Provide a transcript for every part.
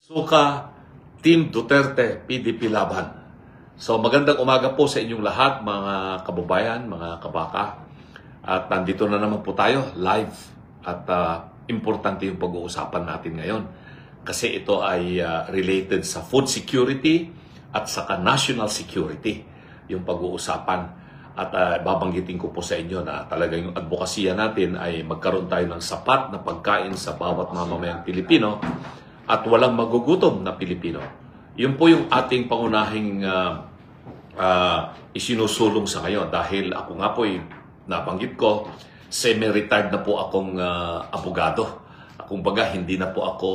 Suka, Team Duterte, PDP Laban. So magandang umaga po sa inyong lahat mga kababayan, mga kabaka. At nandito na naman po tayo live at importante yung pag-uusapan natin ngayon. Kasi ito ay related sa food security at saka national security yung pag-uusapan. At babanggitin ko po sa inyo na talaga yung advokasya natin ay magkaroon tayo ng sapat na pagkain sa bawat mamamayang Pilipino at walang magugutom na Pilipino. Yun po yung ating pangunahing isinusulong sa ngayon. Dahil ako nga po, nabanggit ko, semi-retired na po akong abogado. Kumbaga, hindi na po ako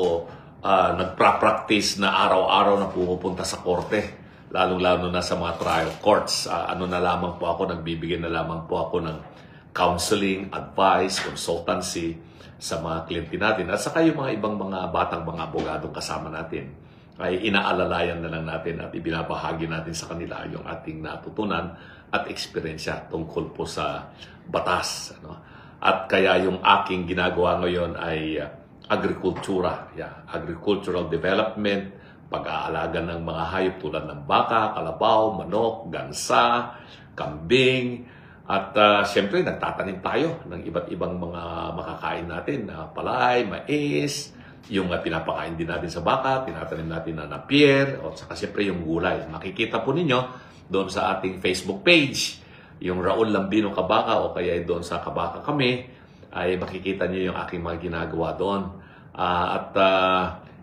nagpa-practice na araw-araw na pumupunta sa korte. Lalo-lalo na sa mga trial courts. Ano na lamang po ako, nagbibigay na lamang po ako ng counseling, advice, consultancy sa mga kliyente natin. At saka yung mga ibang mga batang mga abogadong kasama natin ay inaalalayan na lang natin at ibinabahagi natin sa kanila yung ating natutunan at eksperyensya tungkol po sa batas. At kaya yung aking ginagawa ngayon ay agrikultura, agricultural development, pag-aalaga ng mga hayop tulad ng baka, kalabaw, manok, gansa, kambing, at siyempre nagtatanim tayo ng iba't ibang mga makakain natin na palay, mais, yung pinapakain din natin sa baka, tinatanim natin na napier, at saka siyempre yung gulay. Makikita po ninyo doon sa ating Facebook page, yung Raul Lambino Kabaka o kaya doon sa Kabaka Kami, ay makikita niyo yung aking mga ginagawa doon.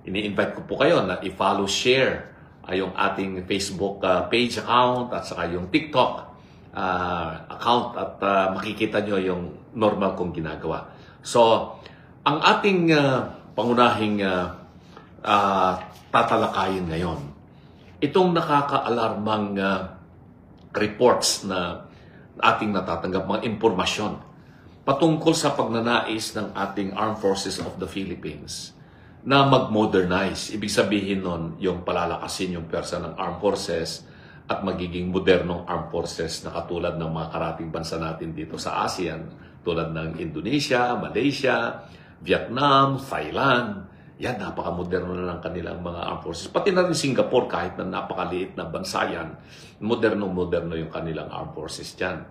Ini-invite ko po kayo na i-follow, share yung ating Facebook page account at saka yung TikTok account at makikita nyo yung normal kong ginagawa. So, ang ating pangunahing tatalakayin ngayon, itong nakaka-alarmang reports na ating natatanggap, mga impormasyon patungkol sa pagnanais ng ating Armed Forces of the Philippines na mag-modernize. Ibig sabihin nun, yung palalakasin yung pwersa ng Armed Forces at magiging modernong armed forces na katulad ng mga karating bansa natin dito sa ASEAN, tulad ng Indonesia, Malaysia, Vietnam, Thailand. Yan, napaka-moderno na ng kanilang mga armed forces. Pati na rin Singapore, kahit na napakaliit na bansa yan, moderno-moderno yung kanilang armed forces dyan.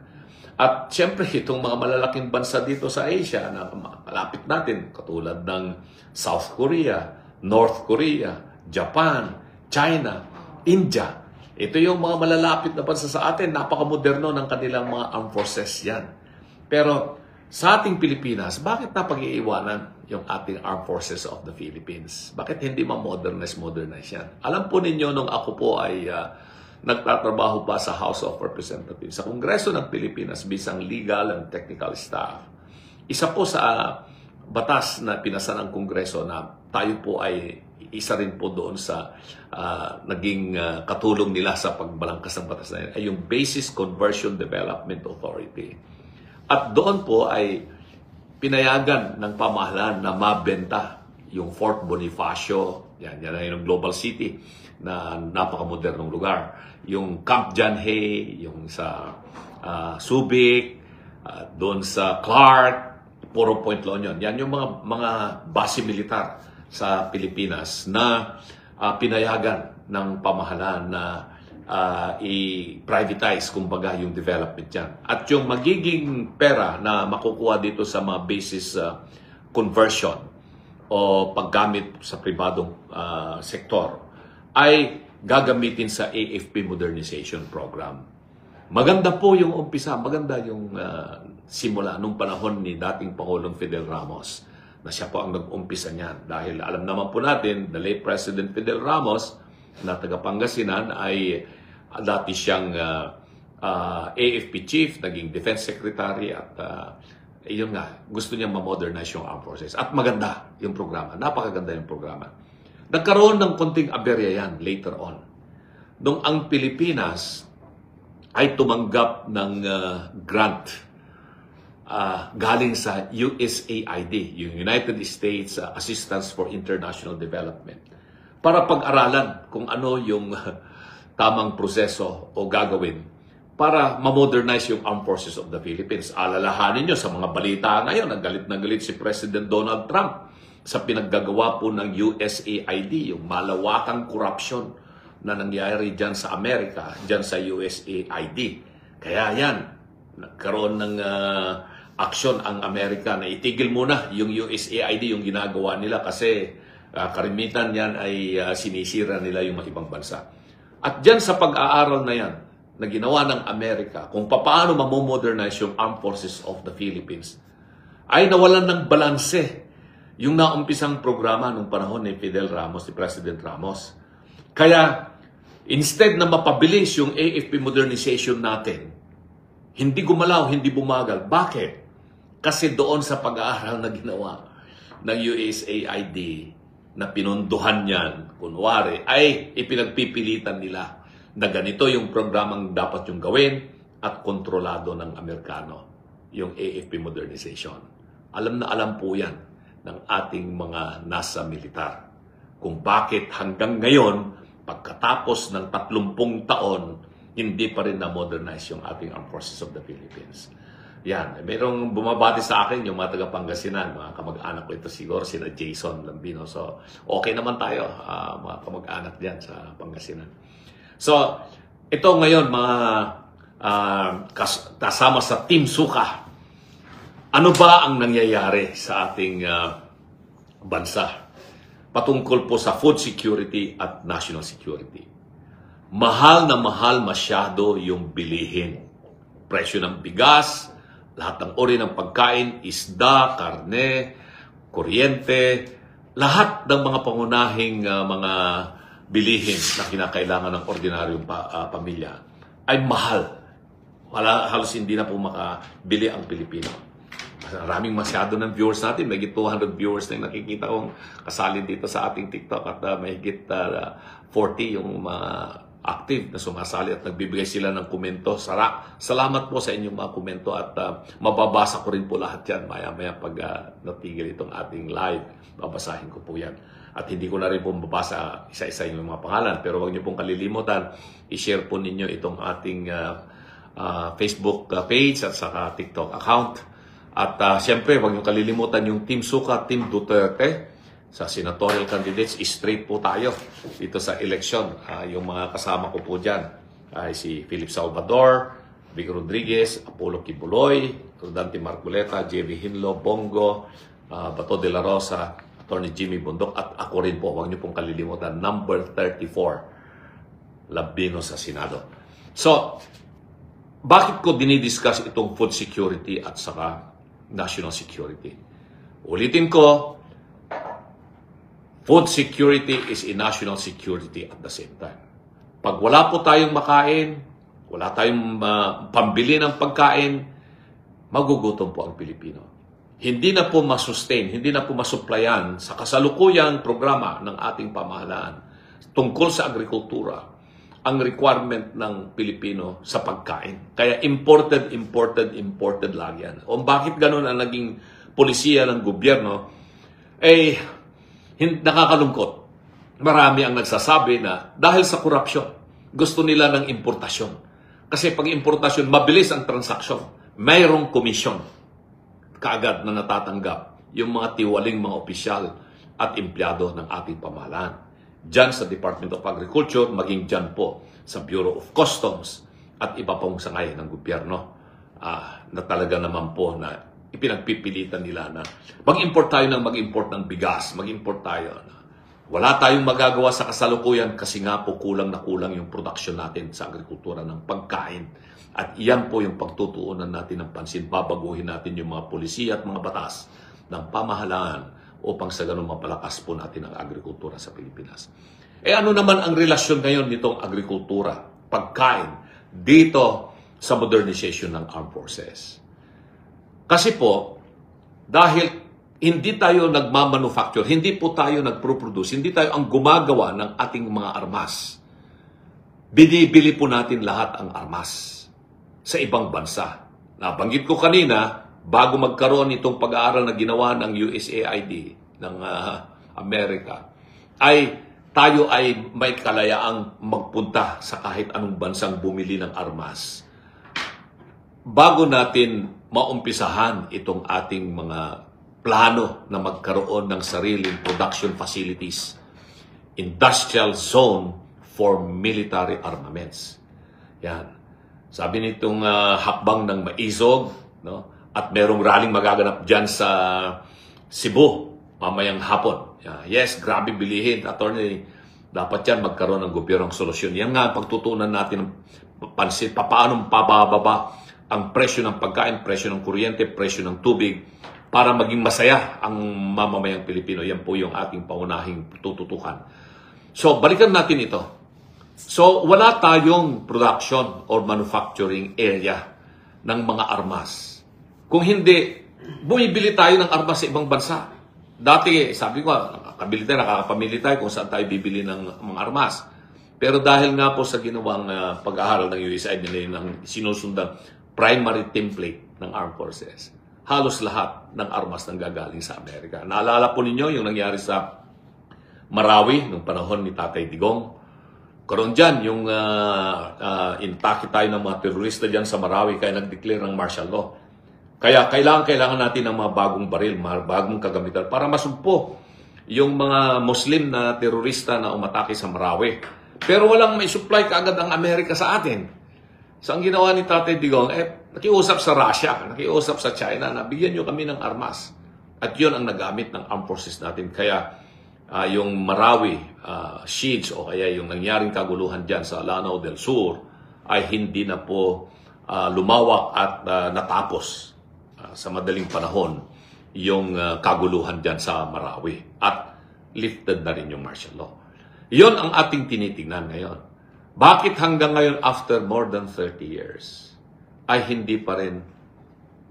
At siyempre, itong mga malalaking bansa dito sa Asia na malapit natin, katulad ng South Korea, North Korea, Japan, China, India. Ito yung mga malalapit na bansa sa atin, napaka-moderno ng kanilang mga armed forces yan. Pero sa ating Pilipinas, bakit napag-iiwanan yung ating Armed Forces of the Philippines? Bakit hindi ma-modernize yan? Alam po ninyo, nung ako po ay nagtatrabaho pa sa House of Representatives, sa Kongreso ng Pilipinas, bisang legal and technical staff, isa po sa batas na pinasa ng Kongreso na tayo po ay isa rin po doon sa naging katulong nila sa pagbalangkas ng batas na yun, ay yung Basis Conversion Development Authority. At doon po ay pinayagan ng pamahalaan na mabenta yung Fort Bonifacio, yan yung global city na napakamodernong lugar. Yung Camp John Hay, yung sa Subic, doon sa Clark, Puro Point La Union. Yan yung mga base militar sa Pilipinas na pinayagan ng pamahalaan na i-privatize kumbaga yung development yan. At yung magiging pera na makukuha dito sa mga basis conversion o paggamit sa pribadong sektor ay gagamitin sa AFP Modernization Program. Maganda po yung umpisa, maganda yung simula nung panahon ni dating Pangulong Fidel Ramos na siya po ang nag-umpisa niyan. Dahil alam naman po natin, the late President Fidel Ramos na taga Pangasinan ay dati siyang AFP Chief, naging Defense Secretary at yun nga, gusto niyang ma-modernize yung armed forces. At maganda yung programa, napakaganda yung programa. Nagkaroon ng konting aberya yan later on. Nung ang Pilipinas ay tumanggap ng grant galing sa USAID, yung United States Assistance for International Development, para pag-aralan kung ano yung tamang proseso o gagawin para ma-modernize yung Armed Forces of the Philippines. Alalahanin nyo sa mga balita ngayon, nagalit na galit si President Donald Trump sa pinaggagawa po ng USAID, yung malawakang corruption na nangyayari dyan sa Amerika, dyan sa USAID. Kaya yan, nagkaroon ng aksyon ang Amerika na itigil muna yung USAID, yung ginagawa nila kasi karimitan yan ay sinisira nila yung mga ibang bansa. At dyan sa pag-aaral na yan, na ginawa ng Amerika, kung paano mamodernize yung Armed Forces of the Philippines, ay nawalan ng balanse yung naumpisang programa nung panahon ni Fidel Ramos, ni President Ramos. Kaya, instead na mapabilis yung AFP modernization natin, hindi gumalaw, hindi bumagal. Bakit? Kasi doon sa pag-aaral na ginawa ng USAID na pinunduhan yan, kunwari, ay ipinagpipilitan nila na ganito yung programang dapat yung gawin at kontrolado ng Amerikano, yung AFP modernization. Alam na alam po yan ng ating mga nasa militar kung bakit hanggang ngayon, pagkatapos ng 30 taon, hindi pa rin na-modernize yung ating Armed Forces of the Philippines. Yan. Mayroong bumabati sa akin yung mga taga-Pangasinan, mga kamag-anak ko ito siguro, sina Jason Lambino. So, okay naman tayo, mga kamag-anak diyan sa Pangasinan. So, ito ngayon, mga kasama sa Team Suka, ano ba ang nangyayari sa ating bansa patungkol po sa food security at national security? Mahal na mahal masyado yung bilihin. Presyo ng bigas, lahat ng uri ng pagkain, isda, karne, kuryente, lahat ng mga pangunahing mga bilihin na kinakailangan ng ordinaryong pamilya ay mahal. Halos hindi na po makabili ang Pilipino. Maraming masyado ng viewers natin. May 200 viewers na yung nakikita kong kasali dito sa ating TikTok at mahigit 40 yung mga active na sumasali at nagbibigay sila ng komento. Salamat po sa inyong mga komento at mababasa ko rin po lahat yan. Maya-maya pag natigil itong ating live, babasahin ko po yan. At hindi ko na rin po mabasa isa-isa yung mga pangalan. Pero huwag niyo pong kalilimutan, i-share po ninyo itong ating Facebook page at saka TikTok account. At siyempre, huwag niyo kalilimutan yung Team Suka, Team Duterte. Sa senatorial candidates, straight po tayo dito sa eleksyon. Yung mga kasama ko po dyan ay si Philip Salvador, Vic Rodriguez, Apollo Kibuloy, Rodante Marcoleta, J.V. Hinlo, Bongo, Bato de la Rosa, Attorney Jimmy Bundok, at ako rin po, huwag niyo pong kalilimutan, number 34, Labino sa Senado. So, bakit ko dinidiscuss itong food security at saka national security? Ulitin ko, food security is a national security at the same time. Pag wala po tayong makain, wala tayong pambili ng pagkain, magugutom po ang Pilipino. Hindi na po masustain, hindi na po masuplayan sa kasalukuyang programa ng ating pamahalaan tungkol sa agrikultura ang requirement ng Pilipino sa pagkain. Kaya imported lang yan. O bakit ganun ang naging polisiya ng gobyerno? Nakakalungkot. Marami ang nagsasabi na dahil sa korupsyon, gusto nila ng importasyon. Kasi pag importasyon, mabilis ang transaksyon. Mayroong komisyon kaagad na natatanggap yung mga tiwaling mga opisyal at empleyado ng ating pamahalaan. Diyan sa Department of Agriculture, maging diyan po sa Bureau of Customs at iba pong sangay ng gobyerno na talaga naman po na ipinagpipilitan nila na mag-import tayo ng bigas, mag-import tayo. Wala tayong magagawa sa kasalukuyan kasi nga po kulang na kulang yung production natin sa agrikultura ng pagkain. At iyan po yung pagtutuunan natin ng pansin. Babaguhin natin yung mga polisiya at mga batas ng pamahalaan upang sa ganun mapalakas po natin ang agrikultura sa Pilipinas. Ano naman ang relasyon ngayon nitong agrikultura, pagkain, dito sa modernization ng armed forces? Kasi po, dahil hindi tayo nagmamanufacture, hindi po tayo nagproproduce, hindi tayo ang gumagawa ng ating mga armas. Binibili po natin lahat ang armas sa ibang bansa. Nabanggit ko kanina, bago magkaroon itong pag-aaral na ginawa ng USAID, ng Amerika, ay tayo ay may kalayaang magpunta sa kahit anong bansang bumili ng armas. Bago natin maumpisahan itong ating mga plano na magkaroon ng sariling production facilities, industrial zone for military armaments. Yan. Sabi nitong hakbang ng maizog, no? At merong rallying magaganap dyan sa Cebu mamayang hapon. Yes, grabe bilihin, attorney. Dapat yan magkaroon ng gobyernong solusyon. Yan nga pagtutunan natin ng pansin, paano pabababa ang presyo ng pagkain, presyo ng kuryente, presyo ng tubig para maging masaya ang mamamayang Pilipino. Yan po yung ating paunahing tututukan. So, balikan natin ito. So, wala tayong production or manufacturing area ng mga armas. Kung hindi, bumibili tayo ng armas sa ibang bansa. Dati, sabi ko, nakakapamili tayo kung saan tayo bibili ng mga armas. Pero dahil nga po sa ginawang pag-aaral ng USAID nila ng sinusundang primary template ng Armed Forces, halos lahat ng armas nang gagaling sa Amerika. Naalala po ninyo yung nangyari sa Marawi nung panahon ni Tatay Digong. Karoon dyan, yung intake tayo ng mga terorista dyan sa Marawi kaya nag-declare ng martial law. Kaya kailangan natin ng mga bagong baril, mga bagong kagamitan para masumpo yung mga Muslim na terorista na umatake sa Marawi. Pero walang may supply kaagad ang Amerika sa atin. So ang ginawa ni Tatay Digong, nakiusap sa Russia, nakiusap sa China na bigyan nyo kami ng armas. At yun ang nagamit ng armed forces natin. Kaya yung Marawi siege o kaya yung nangyaring kaguluhan dyan sa Lanao del Sur ay hindi na po lumawak at natapos sa madaling panahon yung kaguluhan dyan sa Marawi at lifted na rin yung martial law. Yon ang ating tinitingnan ngayon. Bakit hanggang ngayon after more than 30 years ay hindi pa rin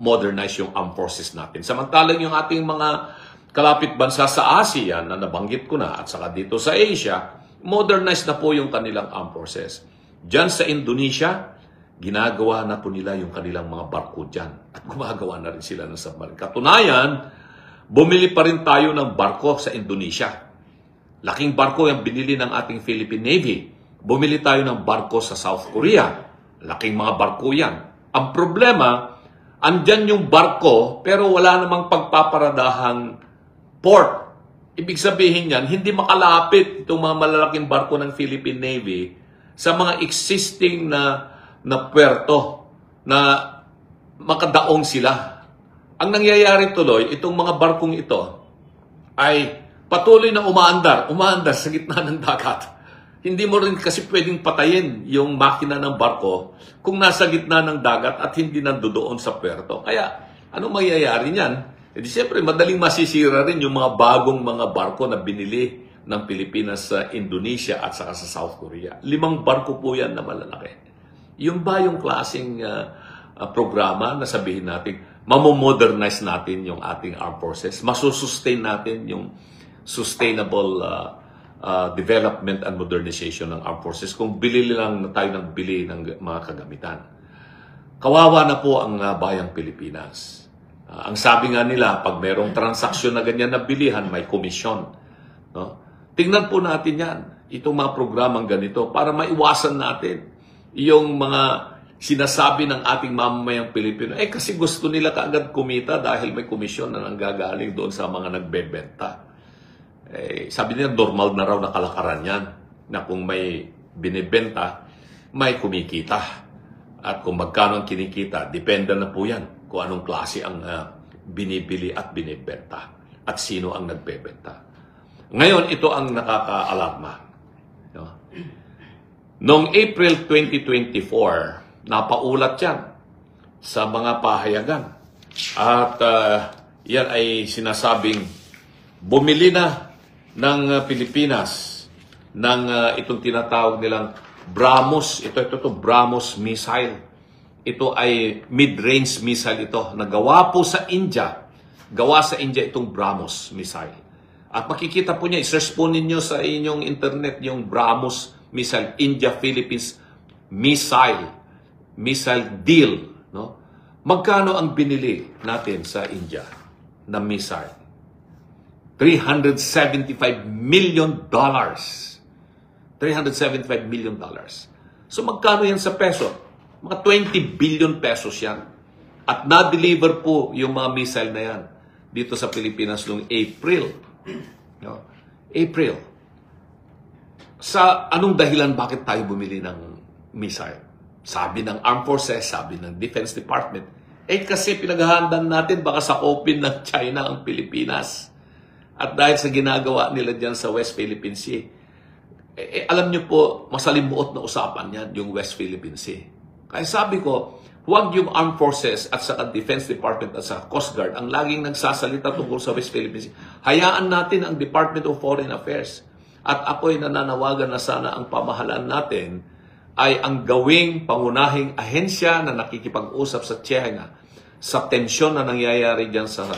modernize yung armed forces natin? Samantalang yung ating mga kalapit bansa sa Asia na nabanggit ko na at saka dito sa Asia, modernized na po yung kanilang armed forces. Diyan sa Indonesia, ginagawa na po nila yung kanilang mga barko dyan. At gumagawa na rin sila ng submarine. Katunayan, bumili pa rin tayo ng barko sa Indonesia. Laking barko yung binili ng ating Philippine Navy. Bumili tayo ng barko sa South Korea. Laking mga barko yan. Ang problema, andyan yung barko pero wala namang pagpaparadahang port. Ibig sabihin yan, hindi makalapit itong mga malalaking barko ng Philippine Navy sa mga existing na puerto na makadaong sila. Ang nangyayari tuloy, itong mga barkong ito ay patuloy na umaandar sa gitna ng dagat. Hindi mo rin kasi pwedeng patayin yung makina ng barko kung nasa gitna ng dagat at hindi nandoon sa puerto. Kaya, ano mangyayari niyan? E di siyempre, madaling masisira rin yung mga bagong mga barko na binili ng Pilipinas sa Indonesia at saka sa South Korea. 5 barko po yan na malalaki. Yung ba yung klaseng programa na sabihin natin, mamomodernize natin yung ating armed forces, masusustain natin yung sustainable development and modernization ng armed forces kung bili lang tayo ng bili ng mga kagamitan. Kawawa na po ang bayang Pilipinas. Ang sabi nga nila, pag mayroong transaksyon na ganyan na bilihan, may komisyon. No? Tingnan po natin yan, itong mga programang ganito, para maiwasan natin yung mga sinasabi ng ating mamamayang Pilipino. Kasi gusto nila kaagad kumita dahil may komisyon na nanggagaling doon sa mga nagbebenta. Sabi nila, normal na raw na kalakaran yan, na kung may binibenta, may kumikita. At kung magkano ang kinikita, depende na po yan kung anong klase ang binibili at binibenta at sino ang nagbebenta. Ngayon, ito ang nakaka-alarma. No? Noong April 2024, napaulat yan sa mga pahayagan. At yan ay sinasabing bumili na ng Pilipinas ng itong tinatawag nilang BrahMos. Ito BrahMos missile. Ito ay mid-range missile ito. Nagawa po sa India. Gawa sa India itong BrahMos missile. At makikita po niya, i-search po ninyo sa inyong internet yung BrahMos missile, India-Philippines missile deal. No? Magkano ang binili natin sa India na missile? $375 million. $375 million. So magkano yan sa peso? Mga 20 billion pesos yan. At na-deliver po yung mga missile na yan dito sa Pilipinas noong April. No? April. Sa anong dahilan bakit tayo bumili ng missile? Sabi ng Armed Forces, sabi ng Defense Department, kasi pinaghahandaan natin baka sakopin ng China ang Pilipinas. At dahil sa ginagawa nila dyan sa West Philippine Sea, alam nyo po, masalimuot na usapan yan, yung West Philippine Sea. Kaya sabi ko, huwag yung Armed Forces at sa Defense Department at sa Coast Guard ang laging nagsasalita tungkol sa West Philippine Sea. Hayaan natin ang Department of Foreign Affairs. At ako'y nananawagan na sana ang pamahalaan natin ay ang gawing pangunahing ahensya na nakikipag-usap sa China sa tensyon na nangyayari dyan sa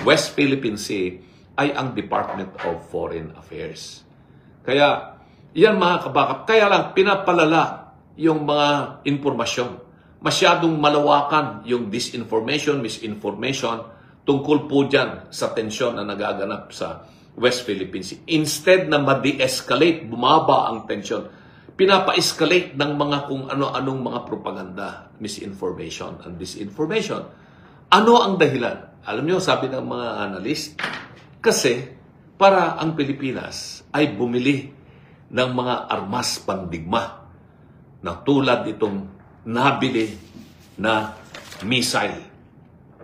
West Philippine Sea ay ang Department of Foreign Affairs. Kaya, yan mga kabakap, kaya lang pinapalala yung mga informasyon. Masyadong malawakan yung disinformation, misinformation tungkol po dyan sa tensyon na nagaganap sa West Philippine Sea. Instead na ma-de-escalate, bumaba ang tensyon, pinapa-escalate ng mga kung ano-anong mga propaganda, misinformation and disinformation. Ano ang dahilan? Alam niyo, sabi ng mga analyst, kasi para ang Pilipinas ay bumili ng mga armas pandigma na tulad itong nabili na missile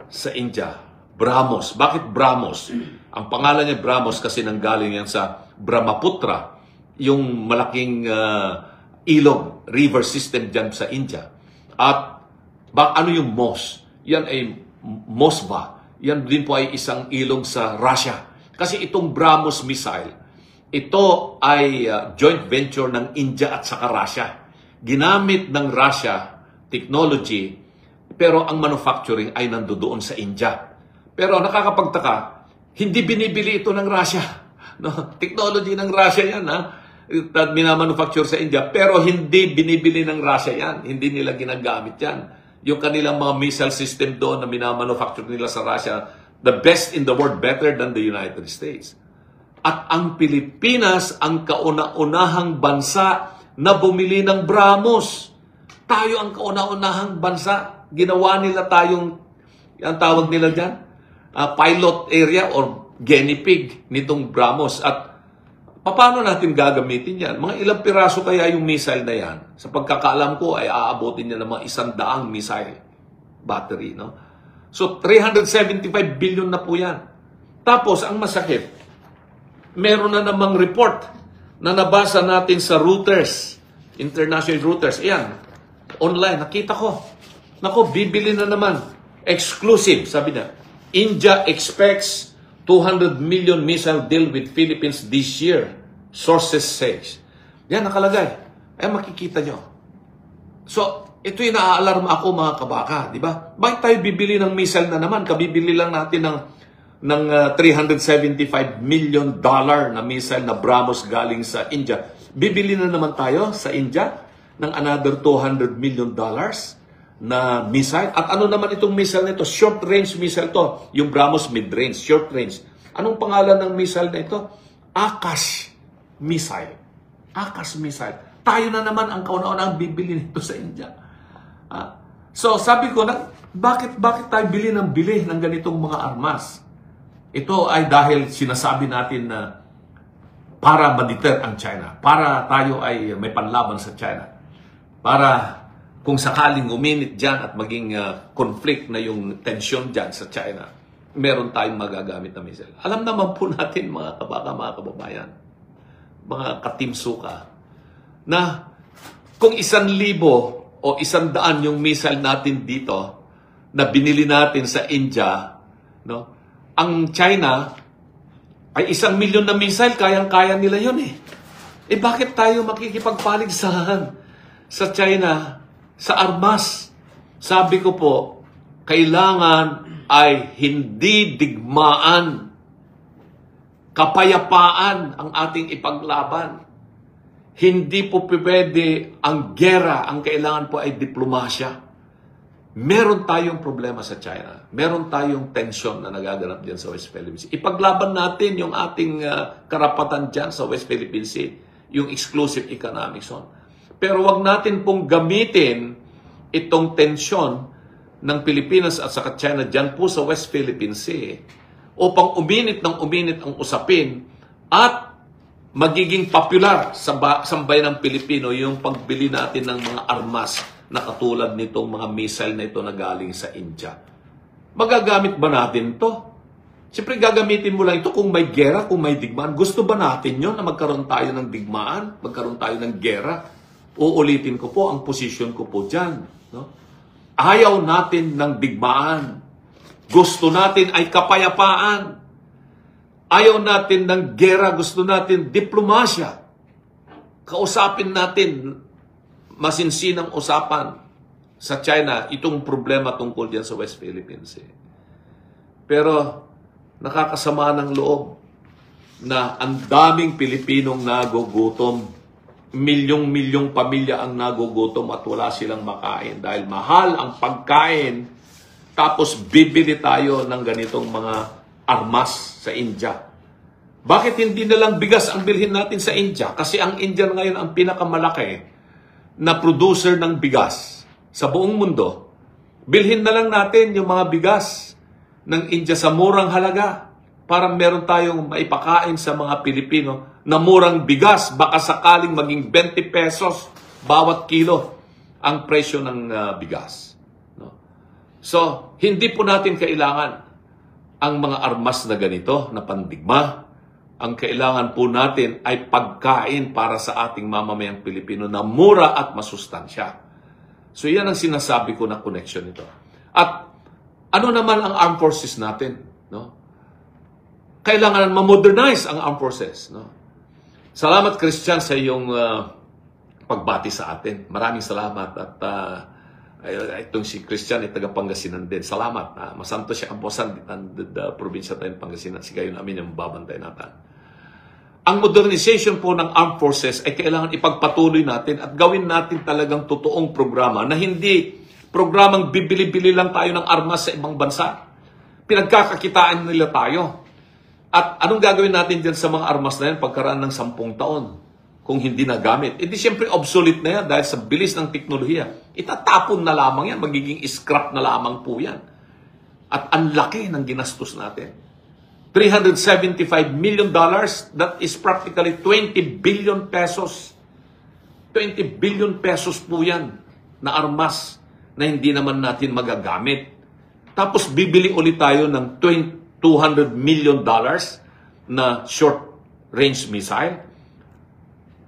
sa India, BrahMos. Bakit BrahMos? Ang pangalan niya BrahMos kasi nanggaling yan sa Brahmaputra, yung malaking ilog, river system dyan sa India. At ano yung MOS? Yan ay Moskva. Yan din po ay isang ilog sa Russia. Kasi itong BrahMos missile, ito ay joint venture ng India at saka Russia. Ginamit ng Russia technology, pero ang manufacturing ay nandoon sa India. Pero nakakapagtaka, hindi binibili ito ng Russia. No? Technology ng Russia yan, ha? Minamanufacture sa India, pero hindi binibili ng Russia yan. Hindi nila ginagamit yan. Yung kanilang mga missile system doon na minamanufacture nila sa Russia, the best in the world, better than the United States. At ang Pilipinas, ang kauna-unahang bansa na bumili ng BrahMos. Tayo ang kauna-unahang bansa. Ginawa nila tayong, ang tawag nila dyan, pilot area or guinea pig nitong BrahMos. At paano natin gagamitin yan? Mga ilang piraso kaya yung missile na yan? Sa pagkakaalam ko ay aabotin niya ng mga 100 missile battery. No? So 375 billion na po yan. Tapos ang masakit, meron na namang report na nabasa natin sa Reuters, international Reuters. Ayan, online, nakita ko. Nako, bibili na naman. Exclusive, sabi niya. India expects 200 million missile deal with Philippines this year. Sources says. Yan, nakalagay. Ay, makikita nyo. So, ito yung naaalarma ako mga kabaka, di ba? Bakit tayo bibili ng missile na naman? Kabibili lang natin ng $375 million na missile na BrahMos galing sa India. Bibili na naman tayo sa India ng another $200 million na missile. At ano naman itong missile nito? Short-range missile to. Yung BrahMos mid-range, short-range. Anong pangalan ng missile na ito? Akash missile. Akash missile. Tayo na naman ang kauna-unang bibili nito sa India. So sabi ko, bakit tayo bili ng ganitong mga armas? Ito ay dahil sinasabi natin na para ma-deter ang China. Para tayo ay may panlaban sa China. Para kung sakaling uminit dyan at maging conflict na yung tension dyan sa China, meron tayong magagamit na missile. Alam naman po natin mga kabaka, mga kababayan, mga katimsuka, na kung 1,000 o 100 yung missile natin dito na binili natin sa India, no? Ang China ay 1 milyon na missile, kayang-kaya nila yun eh. Bakit tayo makikipagpaligsahan sa China sa armas? Sabi ko po, kailangan ay hindi digmaan, kapayapaan ang ating ipaglaban. Hindi po pwede ang gera, ang kailangan po ay diplomasya. Meron tayong problema sa China. Meron tayong tension na nagaganap dyan sa West Philippine Sea. Ipaglaban natin yung ating karapatan dyan sa West Philippine Sea, yung exclusive economic zone. Pero wag natin pong gamitin itong tension ng Pilipinas at saka China dyan po sa West Philippine Sea upang uminit ang usapin at magiging popular sa sambayan ng Pilipino yung pagbili natin ng mga armas na katulad nitong mga missile na ito na galing sa India. Magagamit ba natin to? Siyempre gagamitin mo lang ito kung may gera, kung may digmaan. Gusto ba natin yun na magkaroon tayo ng digmaan? Magkaroon tayo ng gera? Uulitin ko po ang posisyon ko po dyan. No? Ayaw natin ng digmaan. Gusto natin ay kapayapaan. Ayaw natin ng gera. Gusto natin diplomasya. Kausapin natin masinsinang usapan sa China itong problema tungkol dyan sa West Philippines. Pero nakakasama ng loob na ang daming Pilipinong nagugutom. Milyong-milyong pamilya ang nagugutom at wala silang makain dahil mahal ang pagkain. Tapos bibili tayo ng ganitong mga armas sa India. Bakit hindi na lang bigas ang bilhin natin sa India? Kasi ang India ngayon ang pinakamalaki na producer ng bigas sa buong mundo. Bilhin na lang natin yung mga bigas ng India sa murang halaga para meron tayong maipakain sa mga Pilipino na murang bigas. Baka sakaling maging 20 pesos bawat kilo ang presyo ng bigas. No? So, hindi po natin kailangan ang mga armas na ganito, na pandigma. Ang kailangan po natin ay pagkain para sa ating mamamayang Pilipino na mura at masustansya. So, yan ang sinasabi ko na connection nito. At ano naman ang armed forces natin? No? Kailangan ma-modernize ang armed forces. No? Salamat, Christian, sa iyong pagbati sa atin. Maraming salamat. At itong si Christian ay taga Pangasinan din. Salamat. Masanto siya ang bosan ng probinsya tayo ng Pangasinan. Sigayon namin yung babantay natin. Ang modernization po ng armed forces ay kailangan ipagpatuloy natin at gawin natin talagang totoong programa na hindi programang bibili-bili lang tayo ng armas sa ibang bansa. Pinagkakakitaan nila tayo. At anong gagawin natin dyan sa mga armas na yan pagkaraan ng 10 taon kung hindi nagamit? E di siyempre obsolete na yan dahil sa bilis ng teknolohiya. Itatapon na lamang yan, magiging scrap na lamang po yan. At ang laki ng ginastos natin. $375 million, that is practically 20 billion pesos. 20 billion pesos po yan na armas na hindi naman natin magagamit. Tapos bibili ulit tayo ng $200 million na short-range missile.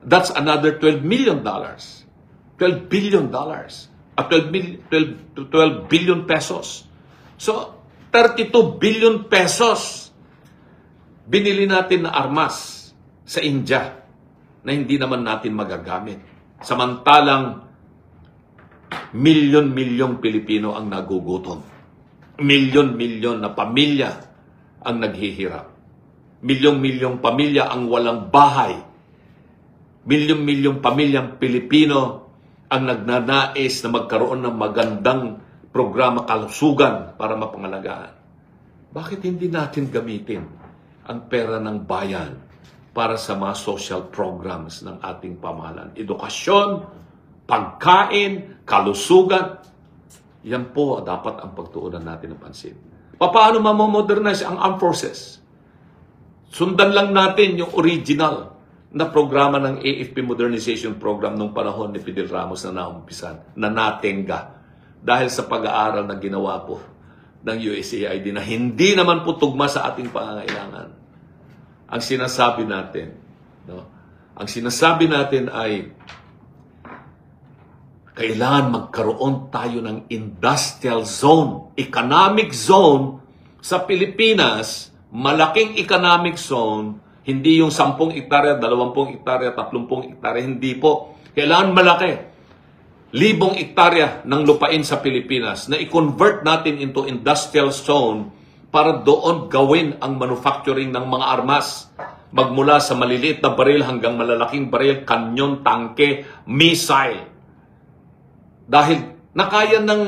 That's another $12 million. $12 billion. 12 billion pesos. So, 32 billion pesos binili natin na armas sa India na hindi naman natin magagamit. Samantalang milyon-milyong Pilipino ang nagugutom. Milyon-milyon na pamilya ang naghihirap. Milyong-milyong pamilya ang walang bahay. Milyong-milyong pamilyang Pilipino ang nagnanais na magkaroon ng magandang programa kalusugan para mapangalagaan. Bakit hindi natin gamitin ang pera ng bayan para sa mga social programs ng ating pamahalaan? Edukasyon, pagkain, kalusugan, yan po dapat ang pagtuunan natin ng pansin. Paano ma-modernize ang armed forces? Sundan lang natin yung original na programa ng AFP Modernization Program nung panahon ni Fidel Ramos na naumpisan, na natenga dahil sa pag-aaral na ginawa po ng USAID na hindi naman po tugma sa ating pangangailangan. Ang sinasabi natin, no? Ang sinasabi natin ay kailangan magkaroon tayo ng industrial zone, economic zone sa Pilipinas, malaking economic zone, hindi yung 10 hektarya, 20 hektarya, 30 hektarya, hindi po. Kailangan malaki. 1,000 hektarya ng lupain sa Pilipinas na i-convert natin into industrial zone para doon gawin ang manufacturing ng mga armas. Magmula sa maliliit na baril hanggang malalaking baril, kanyon, tangke, missile. Dahil nakaya ng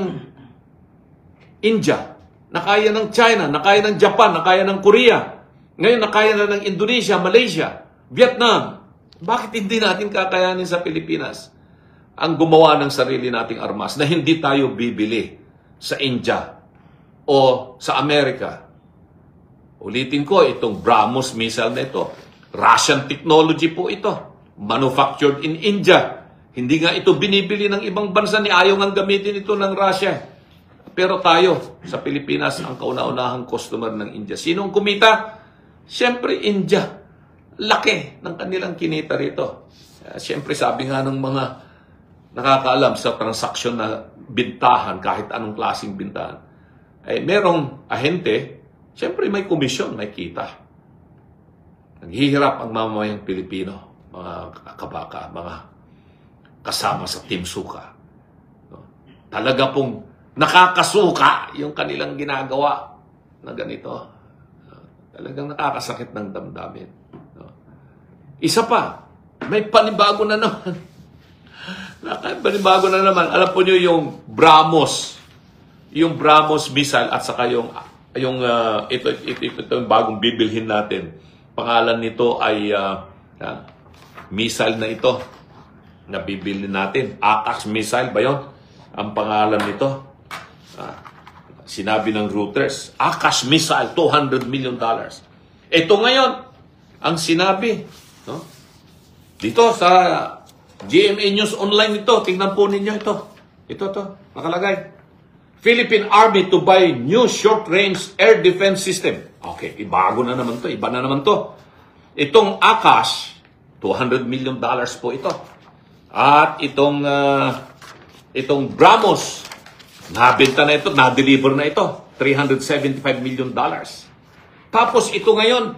India, nakaya ng China, nakaya ng Japan, nakaya ng Korea. Ngayon nakaya na ng Indonesia, Malaysia, Vietnam. Bakit hindi natin kakayanin sa Pilipinas ang gumawa ng sarili nating armas na hindi tayo bibili sa India o sa Amerika Ulitin ko, itong BrahMos missile na ito, Russian technology po ito. Manufactured in India. Hindi nga ito binibili ng ibang bansa ni ayaw nga gamitin ito ng Russia. Pero tayo, sa Pilipinas, ang kauna-unahang customer ng India. Sinong kumita? Siyempre, India. Laki ng kanilang kinita rito. Siyempre, sabi nga ng mga nakakaalam sa transaksyon na bintahan, kahit anong klaseng bintahan, ay merong ahente, siyempre may komisyon, may kita. Naghihirap ang mamamayang Pilipino, mga kabaka, mga kasama sa Team Suka. Talaga pong nakakasuka yung kanilang ginagawa na ganito. Talagang nakakasakit ng damdamin. Isa pa, may panibago na naman. Panibago na naman. Alam po nyo yung BrahMos. Yung BrahMos missile at saka yung bagong bibilhin natin. Pangalan nito ay missile na ito na bibili natin. ACAS missile ba yun? Ang pangalan nito. Sinabi ng Reuters, ACAS missile, $200 million. Ito ngayon, ang sinabi. No? Dito sa GMA News Online ito, tingnan po ninyo ito. Ito, nakalagay. Philippine Army to buy new short-range air defense system. Okay, ibago na naman to, iba na naman to. Itong ACAS, $200 million po ito. At itong BrahMos, nabenta na ito, na-deliver na ito, $375 million. Tapos ito ngayon,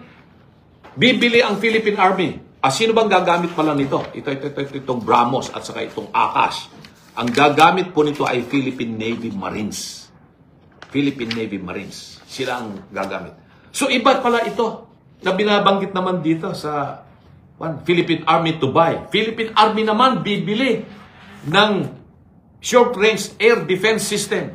bibili ang Philippine Army. Sino bang gagamit pala nito? Itong BrahMos at saka itong ACAS. Ang gagamit po nito ay Philippine Navy Marines. Philippine Navy Marines. Sila ang gagamit. So iba pala ito na binabanggit naman dito sa Philippine Army to buy. Philippine Army naman bibili ng short-range air defense system.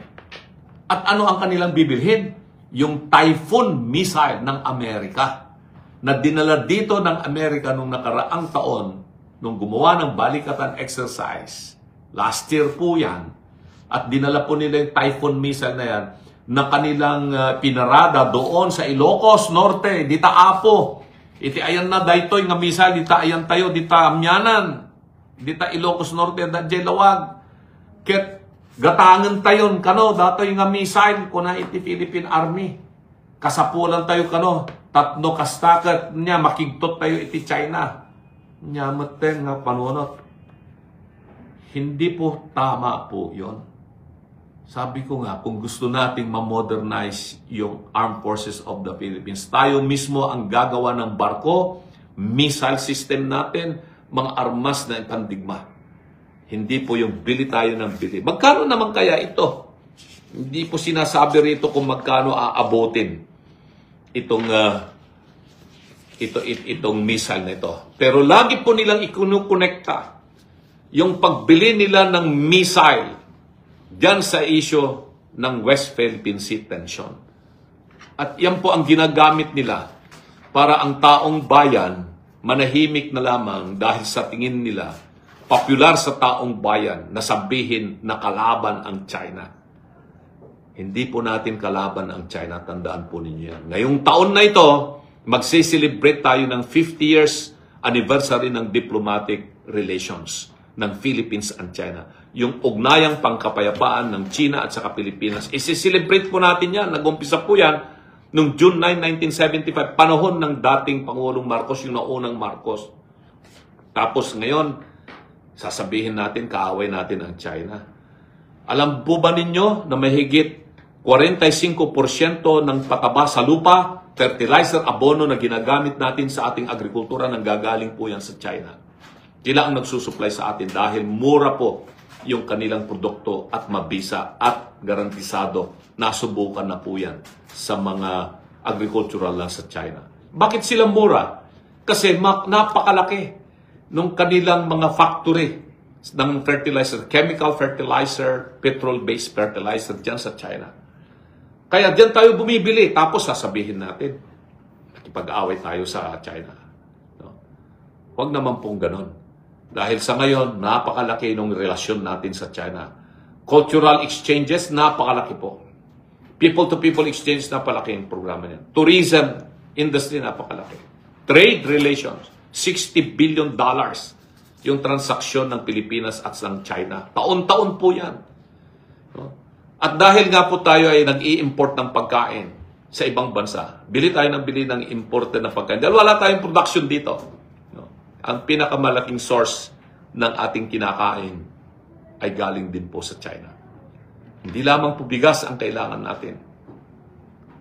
At ano ang kanilang bibilhin? Yung Typhoon missile ng Amerika na dinala dito ng Amerika nung nakaraang taon nung gumawa ng balikatan exercise. Last year po yan. At dinala po nila yung Typhoon missile na yan na kanilang pinarada doon sa Ilocos Norte, dita Apo. Iti ayan na daytoy nga missile, dita ayan tayo, dita Amyanan, dita Ilocos Norte, dadjay lawag. Ket gatangan tayon kano datoy nga missile kuna iti Philippine Army. Kasapulan tayo kano, tatno kastakat niya makigtot tayo iti China. Nya meten nga panunot. Hindi po tama po 'yon. Sabi ko nga, kung gusto nating ma-modernize yung Armed Forces of the Philippines, tayo mismo ang gagawa ng barko, missile system natin, mga armas na pandigma. Hindi po yung bili tayo ng bili. Magkano naman kaya ito? Hindi po sinasabi rito kung magkano aabotin itong missile na ito. Pero lagi po nilang ikunukonekta yung pagbili nila ng missile diyan sa issue ng West Philippine Sea tension. At yan po ang ginagamit nila para ang taong bayan manahimik na lamang dahil sa tingin nila popular sa taong bayan na sabihin na kalaban ang China. Hindi po natin kalaban ang China, tandaan po ninyo yan. Ngayong taon na ito, magsiselebrate tayo ng 50 years anniversary ng diplomatic relations ng Philippines and China. Yung ugnayang pangkapayapaan ng China at saka Pilipinas. Isi-celebrate po natin yan. Nag-umpisa po yan noong June 9, 1975, panahon ng dating Pangulong Marcos, yung naunang Marcos. Tapos ngayon, sasabihin natin, kaaway natin ang China. Alam po ba ninyo na mahigit 45% ng pataba sa lupa, fertilizer, abono na ginagamit natin sa ating agrikultura nang gagaling po yan sa China? Sila ang nagsusupply sa atin dahil mura po yung kanilang produkto at mabisa at garantisado. Nasubukan na po yan sa mga agricultural lang sa China. Bakit sila mura? Kasi napakalaki nung kanilang mga factory ng fertilizer, chemical fertilizer, petrol-based fertilizer dyan sa China. Kaya dyan tayo bumibili. Tapos sasabihin natin, nakipag-away tayo sa China. No? Huwag naman pong ganon. Dahil sa ngayon, napakalaki ng relasyon natin sa China. Cultural exchanges, napakalaki po. People-to-people exchange, napalaking programa niyan. Tourism industry, napakalaki. Trade relations, $60 billion yung transaksyon ng Pilipinas at ng China. Taon-taon po yan. No? At dahil nga po tayo ay nag-i-import ng pagkain sa ibang bansa, bili tayo ng bili ng imported na pagkain. Dahil wala tayong production dito. No? Ang pinakamalaking source ng ating kinakain ay galing din po sa China. Hindi lamang po bigas ang kailangan natin.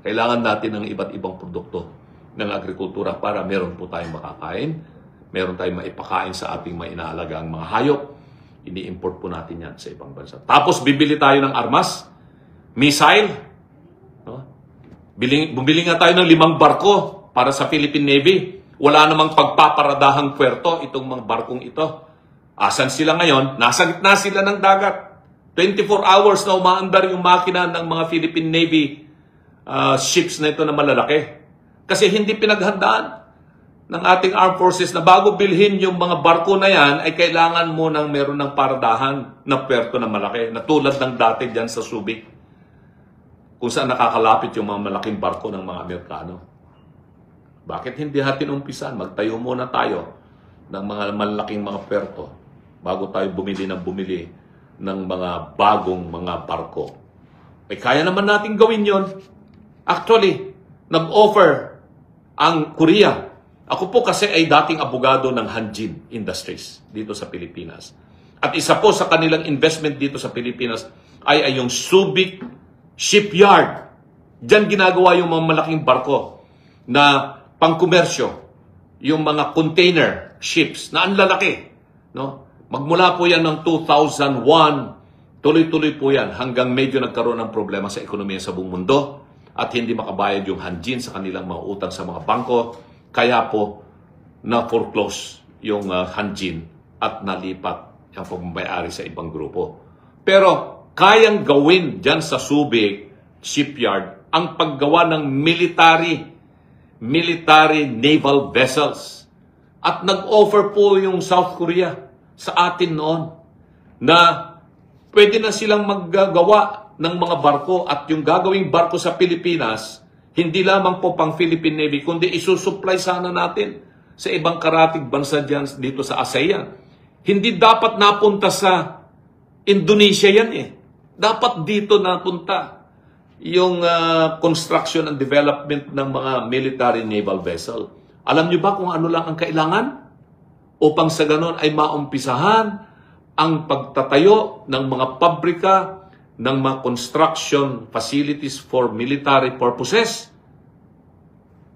Kailangan natin ng iba't ibang produkto ng agrikultura para meron po tayong makakain, meron tayong maipakain sa ating mga inaalagang mga hayop. Ini-import po natin yan sa ibang bansa. Tapos bibili tayo ng armas, missile. No? Bumili nga tayo ng 5 barko para sa Philippine Navy. Wala namang pagpaparadahang puerto itong mga barkong ito. Asan sila ngayon? Nasa gitna sila ng dagat. 24 hours na umaandar yung makina ng mga Philippine Navy ships na ito na malalaki. Kasi hindi pinaghandaan ng ating armed forces na bago bilhin yung mga barko na yan, ay kailangan mo nang meron ng paradahan na puerto na malaki. Na tulad ng dati dyan sa Subic, kung saan nakakalapit yung mga malaking barko ng mga Amerikano. Bakit hindi natin umpisan? Magtayo muna tayo ng mga malaking mga puerto bago tayo bumili ng mga bagong mga barko. Eh, kaya naman natin gawin yon. Actually, nag-offer ang Korea. Ako po kasi ay dating abogado ng Hanjin Industries dito sa Pilipinas. At isa po sa kanilang investment dito sa Pilipinas ay yung Subic Shipyard. Diyan ginagawa yung mga malaking barko na pangkomersyo, yung mga container ships na ang lalaki. No? Magmula po yan ng 2001, tuloy-tuloy po yan hanggang medyo nagkaroon ng problema sa ekonomiya sa buong mundo at hindi makabayad yung Hanjin sa kanilang mga utang sa mga bangko. Kaya po na-foreclose yung Hanjin at nalipat ang pagmamayari sa ibang grupo. Pero kayang gawin dyan sa Subic Shipyard ang paggawa ng military naval vessels. At nag-offer po yung South Korea sa atin noon na pwede na silang maggagawa ng mga barko at yung gagawing barko sa Pilipinas, hindi lamang po pang Philippine Navy, kundi isusupply sana natin sa ibang karatig bansa dyan dito sa ASEAN. Hindi dapat napunta sa Indonesia yan eh. Dapat dito napunta yung construction and development ng mga military naval vessel. Alam nyo ba kung ano lang ang kailangan? Upang sa ganon ay maumpisahan ang pagtatayo ng mga pabrika, ng mga construction facilities for military purposes.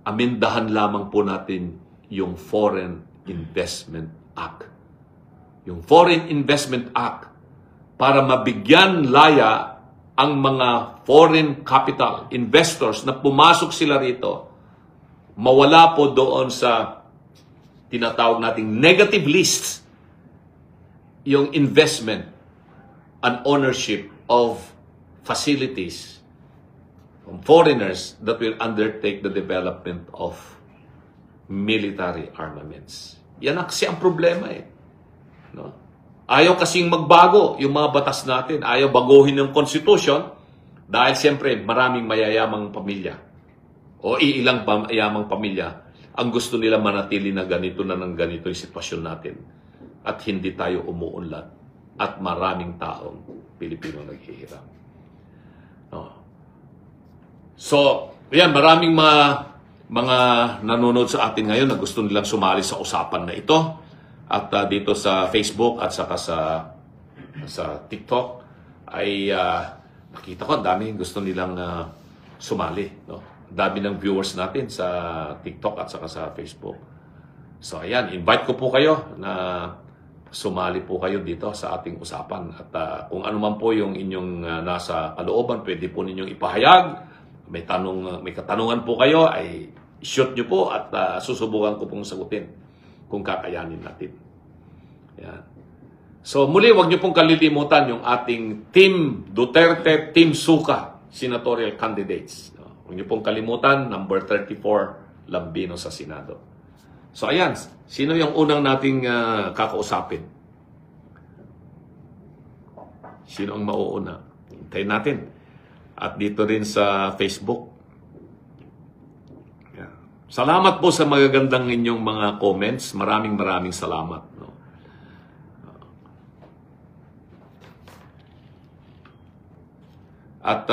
Amindahan lamang po natin yung Foreign Investment Act. Yung Foreign Investment Act para mabigyan laya ang mga foreign capital investors na pumasok sila rito, mawala po doon sa tinatawag nating negative lists yung investment and ownership of facilities from foreigners that will undertake the development of military armaments. Yan kasi ang problema eh. No? Ayaw kasing magbago yung mga batas natin. Ayaw baguhin yung constitution dahil siyempre maraming mayayamang pamilya o iilang mayayamang pamilya ang gusto nila manatili na ganito na ng ganito yung sitwasyon natin at hindi tayo umuunlad at maraming taong Pilipino naghihirap. No. So, yan, maraming mga nanonood sa atin ngayon na gusto nilang sumali sa usapan na ito at dito sa Facebook at saka sa TikTok ay nakita ko ang dami gusto nilang sumali, no? Dami ng viewers natin sa TikTok at saka sa Facebook. So ayan, invite ko po kayo na sumali po kayo dito sa ating usapan. At kung ano man po yung inyong nasa kalooban, pwede po ninyong ipahayag. May katanungan po kayo, ay shoot nyo po at susubukan ko pong sagutin kung kakayanin natin. Ayan. So muli, wag nyo pong kalilimutan yung ating Team Duterte, Team Suka senatorial candidates. Huwag niyo pong kalimutan, number 34, Lambino sa Senado. So ayan, sino yung unang nating kakausapin? Sino ang mauuna? Hintayin natin. at dito rin sa Facebook. Yeah. Salamat po sa magagandang inyong mga comments. Maraming salamat. No? At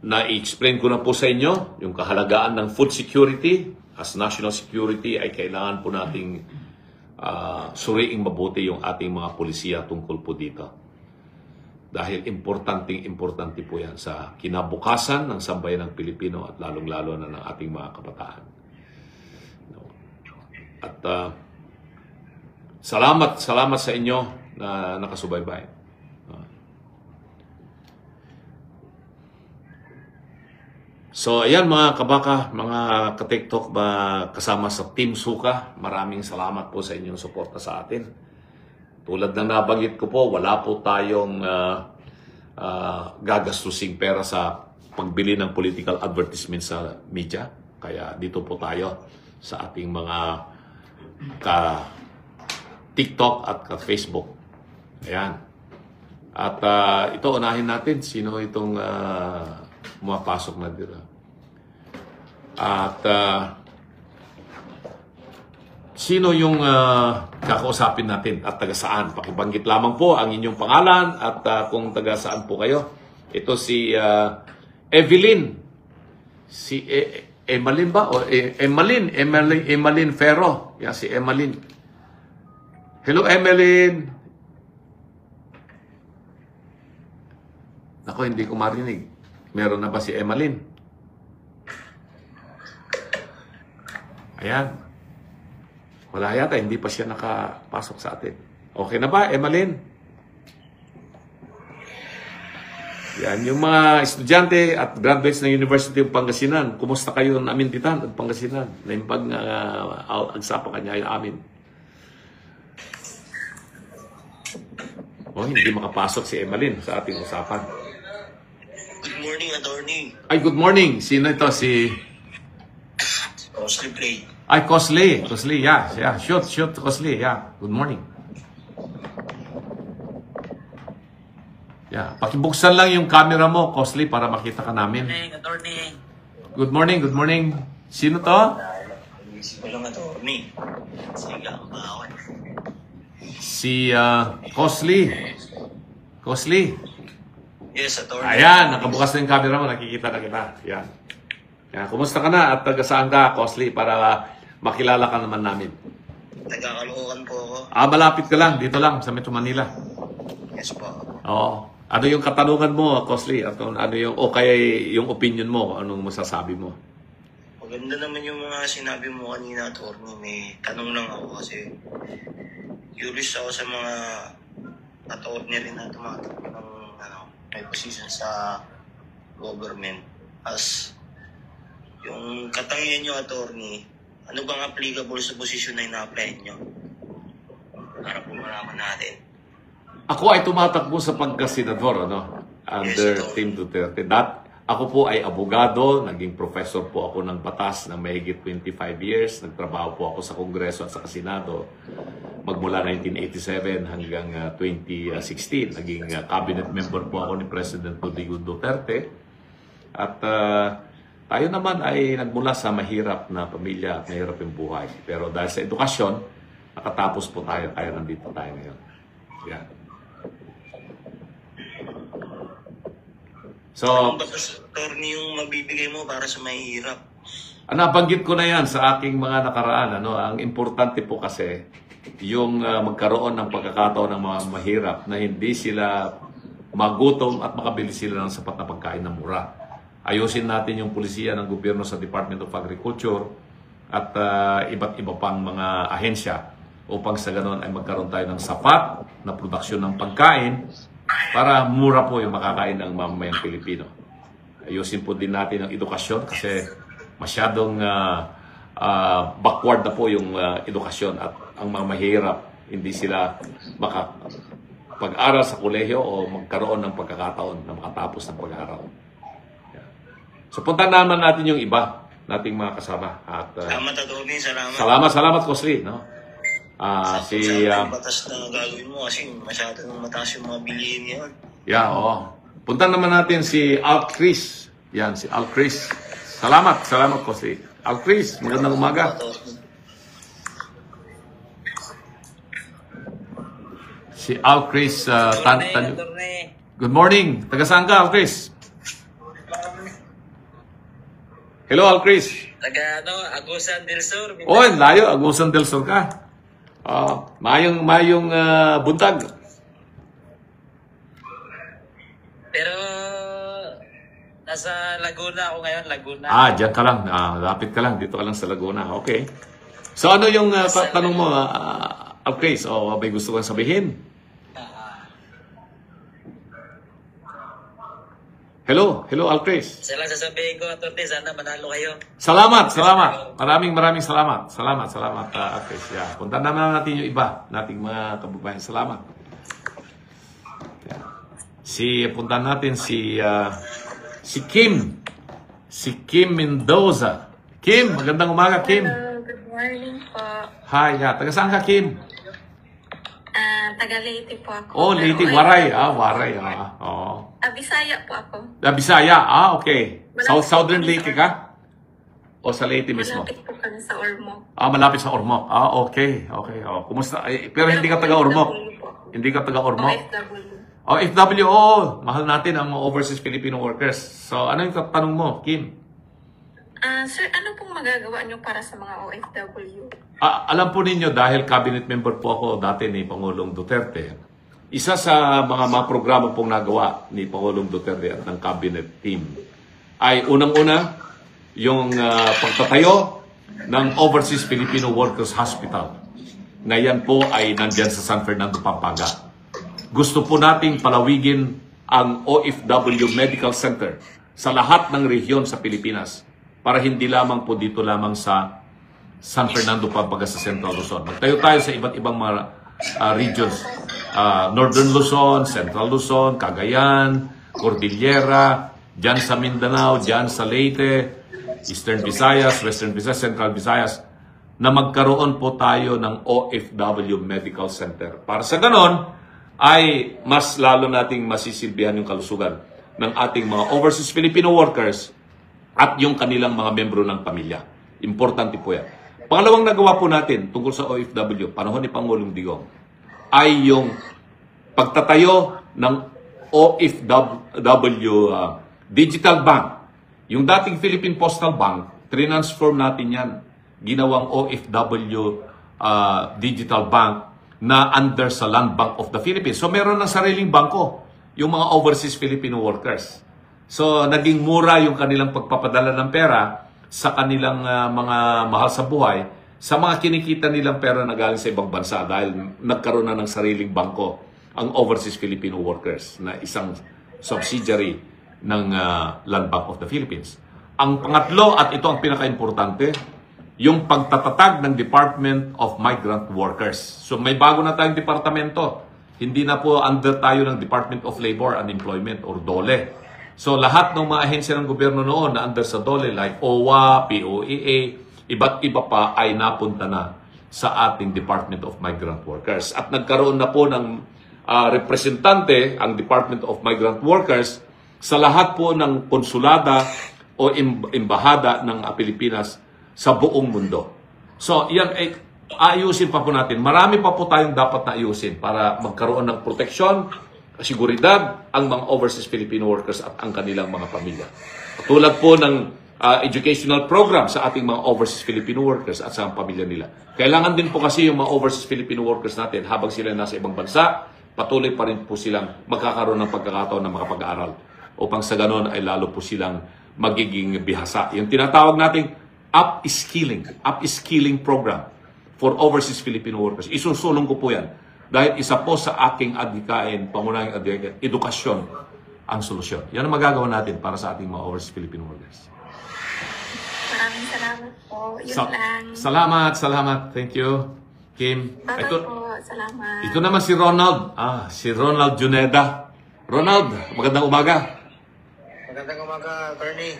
na-explain ko na po sa inyo yung kahalagaan ng food security. As national security ay kailangan po nating suriing mabuti yung ating mga polisiya tungkol po dito. Dahil importante po yan sa kinabukasan ng sambayan ng Pilipino at lalong-lalo na ng ating mga kabataan. At salamat sa inyo na nakasubaybay. So, ayan mga kabaka, mga ka-TikTok ba kasama sa Team Suka, maraming salamat po sa inyong suporta sa atin. Tulad ng nabanggit ko po, wala po tayong gagastusing pera sa pagbili ng political advertisement sa media. Kaya dito po tayo sa ating mga ka-TikTok at ka-Facebook. Ayan. At ito, unahin natin sino itong pumapasok na dito. At sino yung kakausapin natin at taga saan? Pakibanggit lamang po ang inyong pangalan at kung taga saan po kayo. Ito si Evelyn. Si Emalyn ba? O Emalyn Ferro. Yan si Emalyn. Hello, Emalyn. Ako, hindi ko marinig. Meron na ba si Emalyn? Ayan. Wala yata, hindi pa siya nakapasok sa atin. Okay na ba, Emalyn? Yan, yung mga estudyante at graduates ng University of Pangasinan, kumusta kayo ng Amintitan at Pangasinan? Na yung pag-agsapan kanya yung amin. Oh, hindi makapasok si Emalyn sa ating usapan. Good morning, attorney. Ay, good morning. Sino ito? Si Costly Play. Ay, Costly. Costly, yeah. Shoot, Costly, yeah. Good morning. Yeah. Pakibuksan lang yung camera mo, Costly, para makita ka namin. Good morning, attorney. Good morning. Sino to? Isip ko lang, attorney. Sige, ang bawal. Si Costly. Costly. Yes, attorney. Ayan, nakabukas na yung camera mo, nakikita na kita. Yan. Yan. Kumusta ka na at taga saan ka, Costly, para makilala ka naman namin? Nagkakalukukan po ako. Malapit ka lang, dito lang, sa Metro Manila. Yes po. Oo. Ano yung katanungan mo, Costly? Ano yung, o kaya yung opinion mo, anong masasabi mo? Maganda naman yung mga sinabi mo kanina, attorney. May tanong lang ako kasi curious ako sa mga attorney rin na tumatakbo ng may position sa government. As yung katangian nyo, attorney, ano bang applicable sa posisyon na ina-apply nyo? Para po malaman natin. Ako ay tumatakbo sa pagka-senador, under Yes, Team Duterte. Ako po ay abogado, naging professor po ako ng batas ng mahigit 25 years. Nagtrabaho po ako sa Kongreso at sa Senado magmula 1987 hanggang 2016. Naging cabinet member po ako ni President Rodrigo Duterte. At tayo naman ay nagmula sa mahirap na pamilya at mahirap yung buhay. Pero dahil sa edukasyon, nakatapos po tayo, kaya nandito tayo ngayon. Yan. So, Anong batas, attorney, yung mabibigay mo para sa mahihirap? nabanggit ko na yan sa aking mga nakaraan. Ang importante po kasi, yung magkaroon ng pagkakataon ng mga mahirap na hindi sila magutom at makabili sila ng sapat na pagkain na mura. Ayusin natin yung pulisiya ng gobyerno sa Department of Agriculture at iba't iba pang mga ahensya upang sa ganon ay magkaroon tayo ng sapat na produksyon ng pagkain para mura po yung makakain ng mamamayang Pilipino. Ayusin po din natin ang edukasyon kasi masyadong backward na po yung edukasyon at ang mga mahirap hindi sila makapag-aral sa kolehiyo o magkaroon ng pagkakataon na makatapos ng pag-aaral. Yeah. So punta naman natin yung iba nating mga kasama. At, Salamat, attorney. Salamat. Salamat, Costly. No? Yung batas na gagawin mo kasi masyado nang mataas yung mga bilihin ngayon. Yeah, oo. Punta naman natin si Al Chris. Yan, si Al Chris. Salamat po si Al Chris. Magandang umaga. Si Al Chris. Good morning. Taga saan ka, Al Chris? Hello, Al Chris. Taga Agusan del Sur. Oh, layo. Agusan del Sur ka. Mayong buntag. Pero nasa Laguna ako ngayon, Laguna. Diyan ka lang. Lapit ka lang. Dito ka lang sa Laguna. Okay. So, ano yung tanong mo, Al Chris? O may gusto kang sabihin? Hello, Al Chris. Isa lang sasabihin ko, Atty. Sana manalo kayo. Salamat. Maraming salamat. Salamat, Al Chris. Yeah. Punta naman natin yung iba, nating mga kababayan. Salamat. Yeah. Punta natin si Kim. Si Kim Mendoza. Kim, magandang umaga, Kim. Hello, good morning po. Hi, taga saan ka, Kim? Taga Leyte po ako. Oh, Leyte, Waray. Waray. Oo. Bisaya po ako. Bisaya. Okay. Southern Leyte ka? O sa Leyte mismo? Malapit po kami sa Ormoc. Malapit sa Ormoc. Okay. Kumusta? Pero hindi ka taga Ormoc. Hindi ka taga Ormoc? OFW. OFW. Mahal natin ang mga overseas Filipino workers. So, ano yung tanong mo, Kim? Sir, ano pong magagawa niyo para sa mga OFW? Alam po ninyo, dahil cabinet member po ako dati ni Pangulong Duterte, isa sa mga programa pong nagawa ni Pangulong Duterte at ng cabinet team ay unang-una yung pagtatayo ng Overseas Filipino Workers Hospital na yan po ay nandyan sa San Fernando, Pampanga. Gusto po nating palawigin ang OFW Medical Center sa lahat ng rehiyon sa Pilipinas para hindi lamang po dito lamang sa San Fernando, Pampanga sa Central Luzon. Magtayo tayo sa iba't ibang mga regions. Northern Luzon, Central Luzon, Cagayan, Cordillera, dyan sa Mindanao, dyan sa Leyte, Eastern Visayas, Western Visayas, Central Visayas, na magkaroon po tayo ng OFW Medical Center. Para sa ganon, ay mas lalo nating masisilbihan yung kalusugan ng ating mga overseas Filipino workers at yung kanilang mga membro ng pamilya. Importante po yan. Pangalawang nagawa po natin tungkol sa OFW, panahon ni Pangulong Digong, ay yung pagtatayo ng OFW Digital Bank. Yung dating Philippine Postal Bank, transform natin yan. Ginawang OFW Digital Bank na under sa Land Bank of the Philippines. So meron ng sariling bangko yung mga overseas Filipino workers. So naging mura yung kanilang pagpapadala ng pera sa kanilang mga mahal sa buhay, sa mga kinikita nilang pera na galing sa ibang bansa dahil nagkaroon na ng sariling bangko ang overseas Filipino workers na isang subsidiary ng Land Bank of the Philippines. Ang pangatlo, at ito ang pinaka-importante, yung pagtatatag ng Department of Migrant Workers. So may bago na tayong departamento. Hindi na po under tayo ng Department of Labor and Employment or DOLE. So lahat ng mga ahensya ng gobyerno noon na under sa DOLE like OWA, POEA, iba't iba pa ay napunta na sa ating Department of Migrant Workers. At nagkaroon na po ng representante ang Department of Migrant Workers sa lahat po ng konsulada o embahada ng Pilipinas sa buong mundo. So yan ay ayusin pa po natin. Marami pa po tayong dapat na ayusin para magkaroon ng proteksyon, seguridad ang mga overseas Filipino workers at ang kanilang mga pamilya. Tulad po ng educational program sa ating mga overseas Filipino workers at sa pamilya nila. Kailangan din po kasi yung mga overseas Filipino workers natin habang sila nasa ibang bansa, patuloy pa rin po silang magkakaroon ng pagkakataon na makapag-aaral upang sa ganon ay lalo po silang magiging bihasa. Yung tinatawag nating upskilling program for overseas Filipino workers. Isusulong ko po yan. Dahil isa po sa aking adhikain, pangunahing adhikain, edukasyon ang solusyon. Yan ang magagawa natin para sa ating mga overseas Filipino workers. Maraming salamat po. Yun lang. Salamat. Thank you, Kim. Bye-bye po. Salamat. Ito naman si Ronald. Si Ronald Juneda. Ronald, magandang umaga. Magandang umaga, Attorney.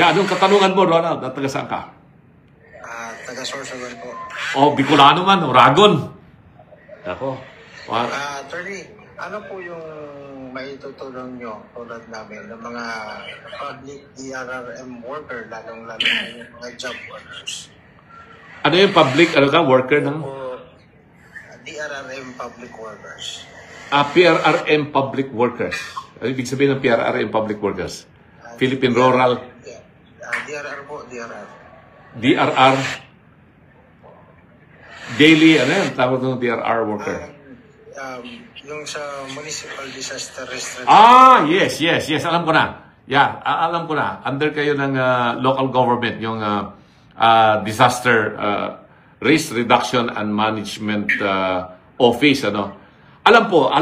Anong katanungan mo, Ronald? At taga saan ka? Taga Sorsogon po. Bicolano man, Oragon. Ako. Attorney, Ano po yung maitutulong nyo tulad namin ng mga public DRRM worker, lalong-lalo na yung mga job workers? Ano yung public, ano ka, worker ng? O DRRM public workers. PRRM public workers. Ano ibig sabihin ng PRRM public workers? Philippine Rural, DRR po, DRR. DRR, daily, ano yan, tawag ng DRR worker. Yung sa Municipal Disaster Risk Yes. Alam ko na. Yeah, alam ko na. Under kayo ng local government, yung Disaster Risk Reduction and Management Office. Ano? Alam po,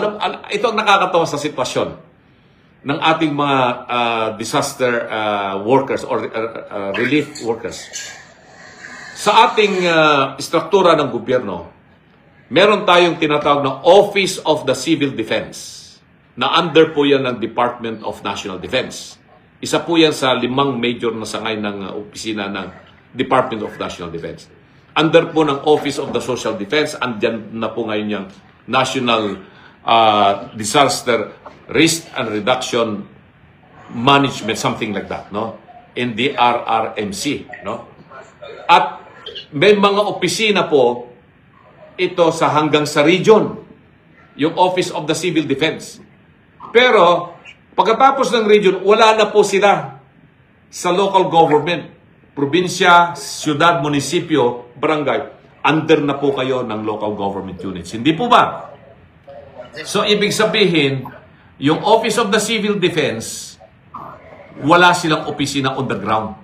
ito ang nakakatawa sa sitwasyon ng ating mga disaster workers or relief workers. Sa ating struktura ng gobyerno, meron tayong tinatawag na Office of the Civil Defense na under po yan ng Department of National Defense. Isa po yan sa 5 major na sangay ng opisina ng Department of National Defense. Under po ng Office of the Social Defense, andyan na po ngayon yung National Disaster Risk and Reduction Management, something like that, no? In the RRMC, no? At may mga opisina po ito sa hanggang sa region, yung Office of the Civil Defense. Pero, pagkatapos ng region, wala na po sila sa local government, probinsya, syudad, munisipyo, barangay. Under na po kayo ng local government units. Hindi po ba? So, ibig sabihin, yung Office of the Civil Defense, wala silang opisina on the ground.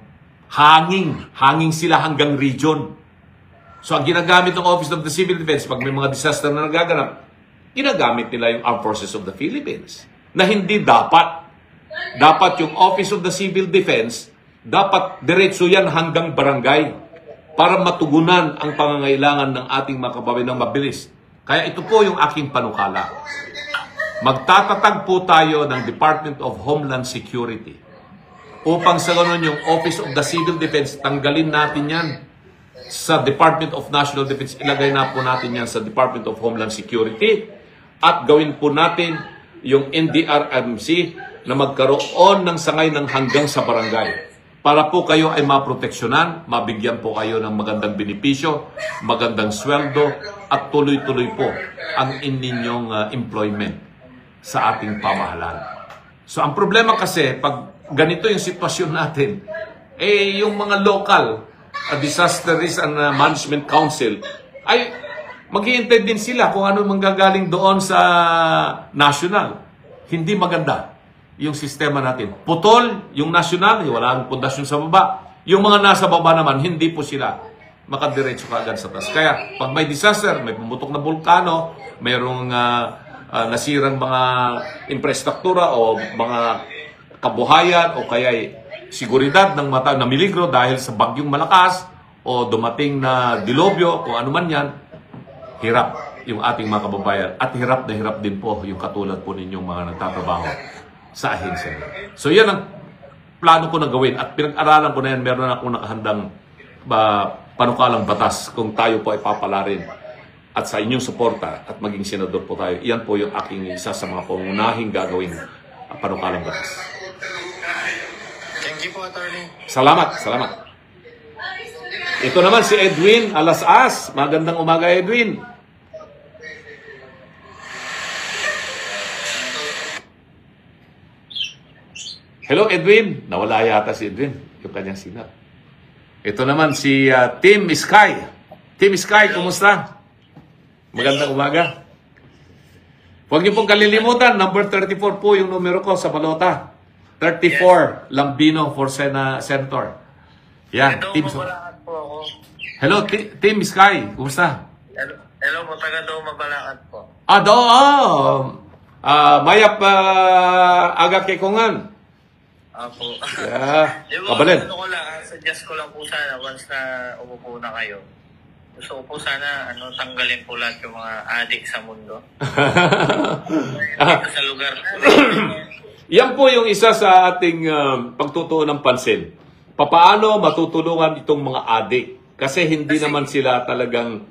Hanging sila hanggang region. So, ang ginagamit ng Office of the Civil Defense, pag may mga disaster na nagaganap, ginagamit nila yung Armed Forces of the Philippines. Na hindi dapat. Dapat yung Office of the Civil Defense, dapat diretso yan hanggang barangay para matugunan ang pangangailangan ng ating mga kababayan ng mabilis. Kaya ito po yung aking panukala. Magtatatag po tayo ng Department of Homeland Security upang sa ganun yung Office of the Civil Defense, tanggalin natin yan sa Department of National Defense, ilagay na po natin yan sa Department of Homeland Security at gawin po natin yung NDRMC na magkaroon ng sangay ng hanggang sa barangay para po kayo ay maproteksyonan, mabigyan po kayo ng magandang benepisyo, magandang sweldo at tuloy-tuloy po ang inyong employment sa ating pamahalaan. So ang problema kasi pag ganito yung sitwasyon natin, yung mga local Disaster Risk and Management Council ay maghihintay din sila kung ano manggagaling doon sa national. Hindi maganda yung sistema natin. Putol yung national, walang pundasyon sa baba. Yung mga nasa baba naman, hindi po sila makadiretso kaagad sa taas. Kaya pag may disaster, may pumutok na bulkano, mayroong nasirang mga infrastruktura o mga kabuhayan o kaya seguridad ng mata na miligro dahil sa bagyong malakas o dumating na dilobyo o ano man yan, hirap yung ating mga kababayan at hirap na hirap din po yung katulad po ninyong mga nagtatrabaho sa ahensya. So yan ang plano ko na gawin at pinag-aralan ko na yan, meron akong nakahandang panukalang batas kung tayo po ay papalarin at sa inyong suporta at maging senador po tayo. Iyan po yung aking isa sa mga pangunahing gagawin panukalang batas. Thank you po, Attorney. Salamat. Ito naman si Edwin Alas-As. Magandang umaga, Edwin. Hello, Edwin. Nawala yata si Edwin, yung kanyang signal. Ito naman si Tim Sky. Tim Sky, kumusta? Magandang umaga. Huwag niyo pong kalilimutan, number 34 po yung numero ko sa balota. 34, Lambino for Senator. Yan, Team. Po ako. Hello, Team Sky. Kumusta? Hello po, taga Mabalacat po. Mayap aga kay Kongan. Apo. Yeah. Diba, Kabalin. ano ko lang, suggest ko lang po sana once na umupo na kayo. Gusto ko po sana tanggalin po lahat yung mga adik sa mundo. Dito sa lugar natin. Yan po yung isa sa ating pagtutuon ng pansin. Papaano matutulungan itong mga adik? Kasi hindi naman sila talagang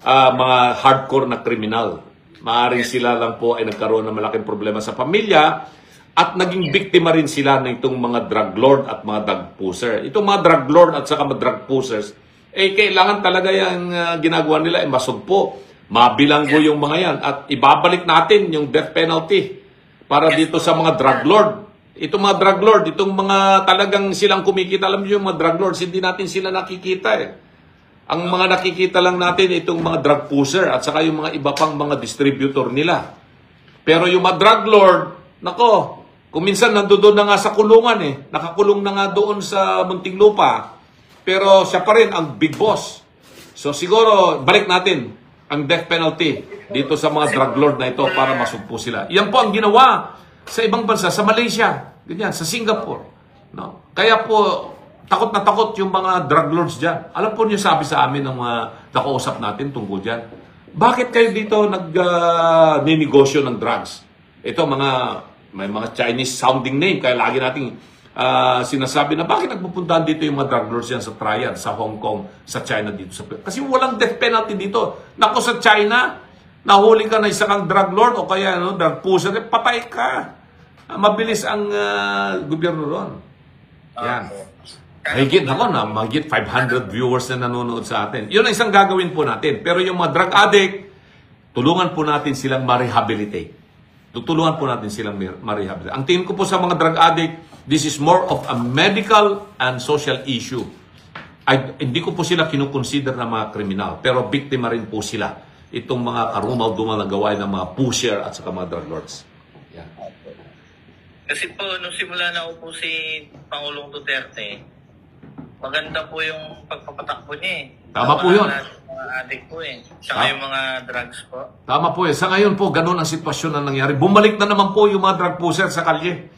mga hardcore na kriminal. Maaaring sila lang po ay nagkaroon ng malaking problema sa pamilya at naging biktima rin sila ng itong mga drug lord at mga drug pusher. Itong mga drug lord at saka mga drug pushers, kailangan talaga yung ginagawa nila ay masugpo. Mabilanggo yung mga yan at ibabalik natin yung death penalty para dito sa mga drug lord. Itong mga drug lord, itong mga talagang silang kumikita, alam niyo yung mga drug lords, hindi natin sila nakikita eh. Ang mga nakikita lang natin itong mga drug pusher at saka yung mga iba pang mga distributor nila. Pero yung mga drug lord, nako, kung minsan nandoon na nga sa kulungan eh. Nakakulong na nga doon sa Muntinlupa. Pero siya pa rin ang big boss. So siguro, balik natin ang death penalty dito sa mga drug lord na ito para masugpo sila. Yan po ang ginawa sa ibang bansa, sa Malaysia, ganyan, sa Singapore. No? Kaya po, takot na takot yung mga drug lords dyan. Alam po niyo sabi sa amin ng mga nakausap natin tungkol dyan. Bakit kayo dito nag-ninegosyo ng drugs? Ito may mga Chinese sounding name. Kaya lagi nating sinasabi na bakit nagpupuntahan dito yung mga drug lords yan sa triad, sa Hong Kong, sa China dito. Kasi walang death penalty dito. Nako sa China, nahuli ka na isa kang drug lord o kaya drug pusher, patay ka. Mabilis ang gobyerno ron. Yan. Mahigit 500 viewers na nanonood sa atin. Yun ang isang gagawin po natin. Pero yung mga drug addict, tulungan po natin silang ma-rehabilitate. Tutulungan po natin silang ma-rehabilitate. Ang tingin ko po sa mga drug addict, this is more of a medical and social issue. Hindi ko po sila kinukonsider na mga kriminal, pero biktima rin po sila. Itong mga karumal-dumal na gawain ng mga pusher at saka mga drug lords. Yan. Kasi po, nung simula na po si Pangulong Duterte, maganda po yung pagpapatakbo niya eh. Tama po yun. Mga addict po eh. Saka yung mga drugs po. Tama po eh. Sa ngayon po, ganun ang sitwasyon na nangyari. Bumalik na naman po yung mga drug pusher sa kalye.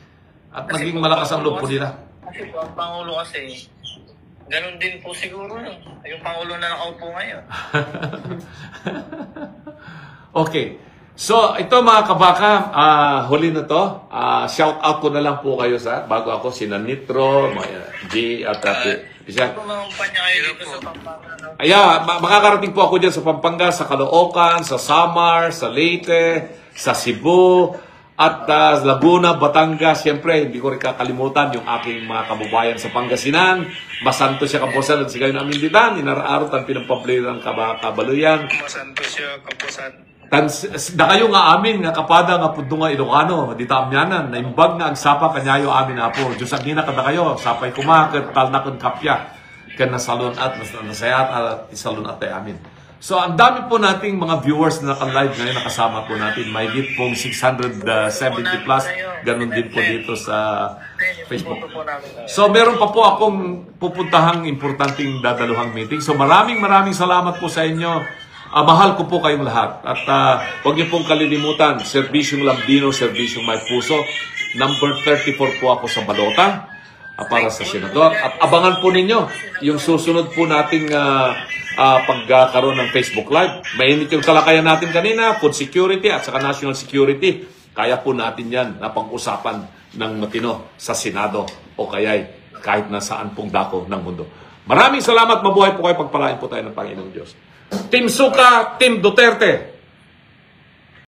At kasi naging malakas ang loob po nila. Kasi po, ang Pangulo kasi, ganun din po siguro yung Pangulo na nakaupo ngayon. Okay. So, ito mga kabaka, huli na to. Shout out ko na lang po kayo bago ako, sina Nitro, G, at isa. Kumampanya kayo dito sa Pampanga. Makakarating po ako dyan sa Pampanga, sa Caloocan, sa Samar, sa Leyte, sa Cebu, at Laguna, Batangas. Siyempre, hindi ko rin kakalimutan yung aking mga kababayan sa Pangasinan. Masanto siya kapusan at sigayon amin ditan. Inaraarot ang pinampabliran kabaluyan. Masanto siya kapusan. Da kayo nga amin, nga kapada nga pudo nga Ilocano, di taamyanan, naimbag nga ang sapa kanyayo amin na po. Diyos ang gina kada kayo, sapay kumakit, tal na kong kapya, kan nasalon at nasayat at isalon at amin. So, ang dami po nating mga viewers na naka-live ngayon, nakasama po natin. May hit pong 670 plus, ganun din po dito sa Facebook. So, meron pa po akong pupuntahang importanteng dadaluhang meeting. So, maraming salamat po sa inyo. Mahal ko po kayong lahat. At huwag niyo pong kalilimutan, Serbisyong Lambino, Serbisyong May Puso. Number 34 po ako sa balota para sa senador. At abangan po ninyo yung susunod po nating pagkakaroon ng Facebook Live. Mainit yung talakayan natin kanina, food security at saka national security. Kaya po natin yan na pag-usapan ng matino sa Senado o kaya'y kahit nasaan pong dako ng mundo. Maraming salamat, mabuhay po kayo, pagpalain po tayo ng Panginoong Diyos. Team Suka, Team Duterte.